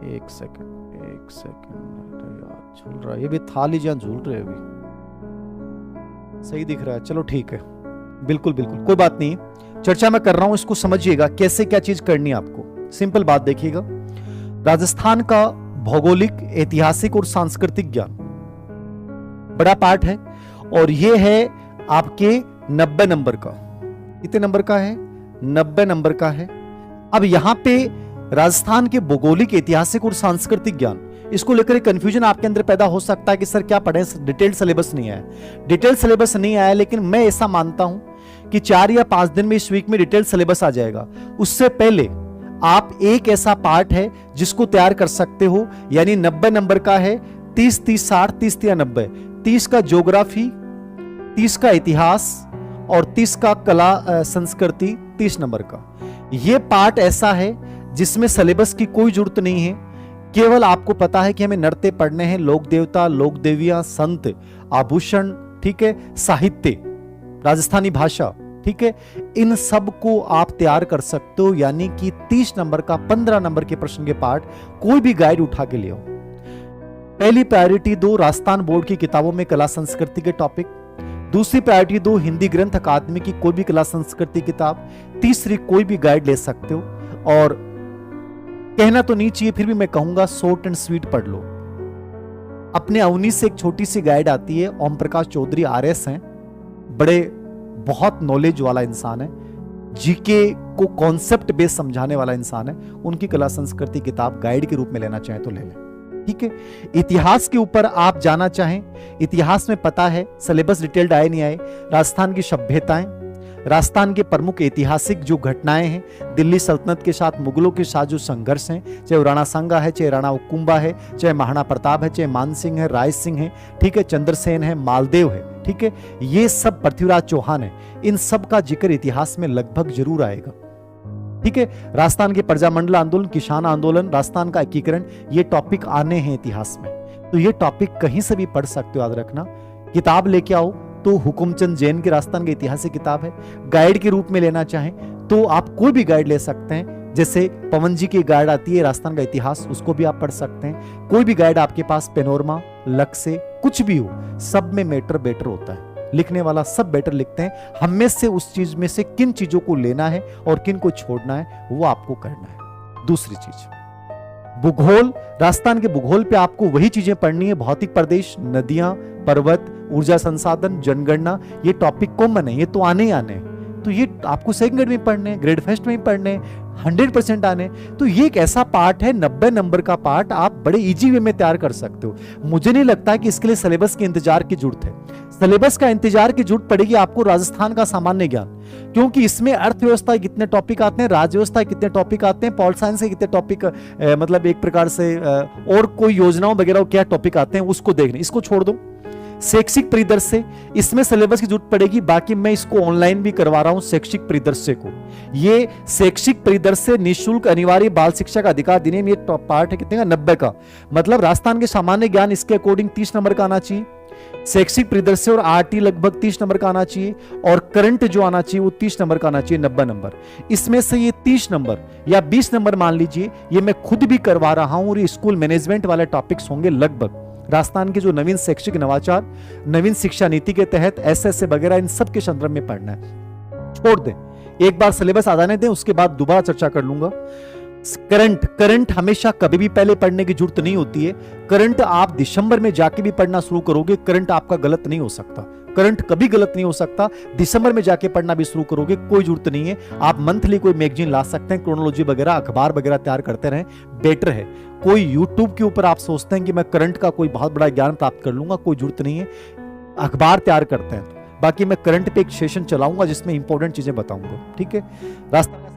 एक सेकंड अरे यार झूल रहा है, ये भी था लीजिए झूल रहे हैं अभी। सही दिख रहा है, चलो ठीक है, बिल्कुल बिल्कुल कोई बात नहीं। चर्चा मैं कर रहा हूं, इसको समझिएगा कैसे क्या चीज करनी है आपको। सिंपल बात देखिएगा, राजस्थान का भौगोलिक, ऐतिहासिक और सांस्कृतिक ज्ञान बड़ा पार्ट है और यह है आपके 90 नंबर का। कितने नंबर का है? 90 नंबर का है। अब यहां पे राजस्थान के भौगोलिक, ऐतिहासिक और सांस्कृतिक ज्ञान, इसको लेकर एक कंफ्यूजन आपके अंदर पैदा हो सकता है कि सर क्या पढ़ें, डिटेल्ड सिलेबस नहीं आया। डिटेल्ड सिलेबस नहीं आया, लेकिन मैं ऐसा मानता हूं कि 4 या 5 दिन में इस वीक में डिटेल्ड सिलेबस आ जाएगा। उससे पहले आप एक ऐसा पार्ट है जिसको तैयार कर सकते हो, यानी 90 नंबर का है, 30 30 60 30 या 90, 30 का ज्योग्राफी, 30 का इतिहास और 30 का कला संस्कृति, 30 नंबर का। यह पार्ट ऐसा है जिसमें सिलेबस की कोई जरूरत नहीं है, केवल आपको पता है कि हमें नृत्य पढ़ने हैं, लोक देवता, लोक देवियां, संत, आभूषण, ठीक है, साहित्य, राजस्थानी भाषा, ठीक है, इन सब को आप तैयार कर सकते हो। यानी कि 30 नंबर का 15 नंबर के प्रश्न के पार्ट कोई भी गाइड उठा के ले आओ। पहली प्रायोरिटी दो राजस्थान बोर्ड की किताबों में कला संस्कृति के टॉपिक, दूसरी प्रायोरिटी दो हिंदी ग्रंथ अकादमी की कोई भी कला संस्कृति किताब, तीसरी कोई भी गाइड ले सकते हो। और कहना तो नहीं चाहिए, फिर भी मैं कहूंगा शॉर्ट एंड स्वीट पढ़ लो। अपने अवनी से एक छोटी सी गाइड आती है, ओम प्रकाश चौधरी RS हैं, बड़े बहुत नॉलेज वाला इंसान है, जीके को कॉन्सेप्ट बेस समझाने वाला इंसान है। उनकी कला संस्कृति किताब गाइड के रूप में लेना चाहें तो ले लें, ठीक है। इतिहास के ऊपर आप जाना चाहें, इतिहास में पता है सिलेबस डिटेल्ड आए नहीं आए, राजस्थान की सभ्यताएं, राजस्थान के प्रमुख ऐतिहासिक जो घटनाएं हैं, दिल्ली सल्तनत के साथ मुगलों के साथ जो संघर्ष हैं, चाहे राणा सांगा है, चाहे राणा उकुम्बा है, चाहे महाराणा प्रताप है, चाहे मानसिंह है, राय सिंह है, ठीक है, चंद्रसेन है, मालदेव है, ठीक है, ये सब पृथ्वीराज चौहान है, इन सब का जिक्र इतिहास में लगभग जरूर आएगा, ठीक है। राजस्थान के प्रजामंडल आंदोलन, किसान आंदोलन, राजस्थान का एकीकरण, ये टॉपिक आने हैं इतिहास में, तो ये टॉपिक कहीं से भी पढ़ सकते हो, याद रखना। किताब लेके आओ तो हुकुमचंद जैन की राजस्थान की ऐतिहासिक किताब है। गाइड के रूप में लेना चाहें तो आप कोई भी गाइड ले सकते हैं, जैसे पवन जी की गाइड आती है राजस्थान का इतिहास, उसको भी आप पढ़ सकते हैं। कोई भी गाइड आपके पास, पेनोरमा, लक से कुछ भी हो, सब में मैटर बेटर होता है, लिखने वाला सब बेटर लिखते हैं। हम में से उस चीज में से किन चीजों को लेना है और किन को छोड़ना है वो आपको करना है। दूसरी चीज भूगोल, राजस्थान के भूगोल पे आपको वही चीजें पढ़नी है, भौतिक प्रदेश, नदियां, पर्वत, ऊर्जा संसाधन, जनगणना, ये टॉपिक कॉमन है, ये तो आने ही आने हैं, तो ये आपको सेकंड ग्रेड में पढ़ने, ग्रेड फर्स्ट में पढ़ने, 100% आने। तो ये एक ऐसा पार्ट है, 90 नंबर का पार्ट आप बड़े इजी वे में तैयार कर सकते हो। मुझे नहीं लगता कि इसके लिए सिलेबस के इंतजार की जरूरत है। सिलेबस का इंतजार की जरूरत पड़ेगी आपको राजस्थान का सामान्य ज्ञान, क्योंकि इसमें अर्थव्यवस्था के कितने टॉपिक आते हैं, राज्य व्यवस्था के कितने टॉपिक आते हैं, पॉल साइंस के कितने टॉपिक, मतलब एक प्रकार से और कोई योजनाओं वगैरह क्या टॉपिक आते हैं उसको देखने, इसको छोड़ दो। शैक्षिक परिदृश्य, इसमें सिलेबस की जरूरत पड़ेगी, बाकी मैं इसको ऑनलाइन भी करवा रहा हूं शैक्षिक परिदृश्य को। ये शैक्षिक परिदृश्य निःशुल्क अनिवार्य बाल शिक्षा का अधिकार अधिनियम, ये पार्ट है कितने का? 90 का। मतलब राजस्थान के सामान्य ज्ञान इसके अकॉर्डिंग 30 नंबर का आना चाहिए, शैक्षिक परिदृश्य और RT लगभग 30 नंबर का आना चाहिए, और करंट जो आना चाहिए वो 30 नंबर का आना चाहिए, 90 नंबर। इसमें से ये 30 नंबर या 20 नंबर मान लीजिए, ये मैं खुद भी करवा रहा हूं, और ये स्कूल मैनेजमेंट वाले टॉपिक्स होंगे लगभग। राजस्थान के जो नवीन शैक्षिक नवाचार, नवीन शिक्षा नीति के तहत SS वगैरह, इन सब के संदर्भ में पढ़ना है। छोड़ दें, एक बार सिलेबस आ जाने दें, उसके बाद दोबारा चर्चा कर लूंगा। करंट हमेशा कभी भी पहले पढ़ने की जरूरत नहीं होती है। करंट आप दिसंबर में जाके भी पढ़ना शुरू करोगे, करंट आपका गलत नहीं हो सकता, करंट कभी गलत नहीं हो सकता। दिसंबर में जाके पढ़ना भी शुरू करोगे, कोई जरूरत नहीं है। आप मंथली कोई मैगजीन ला सकते हैं, क्रोनोलॉजी वगैरह, अखबार वगैरह तैयार करते रहें, बेटर है। कोई यूट्यूब के ऊपर आप सोचते हैं कि मैं करंट का कोई बहुत बड़ा ज्ञान प्राप्त कर लूंगा, कोई जरूरत नहीं है। अखबार तैयार करते हैं, बाकी मैं करंट पे एक सेशन चलाऊंगा जिसमें इंपॉर्टेंट चीजें बताऊंगा, ठीक है। राजस्थान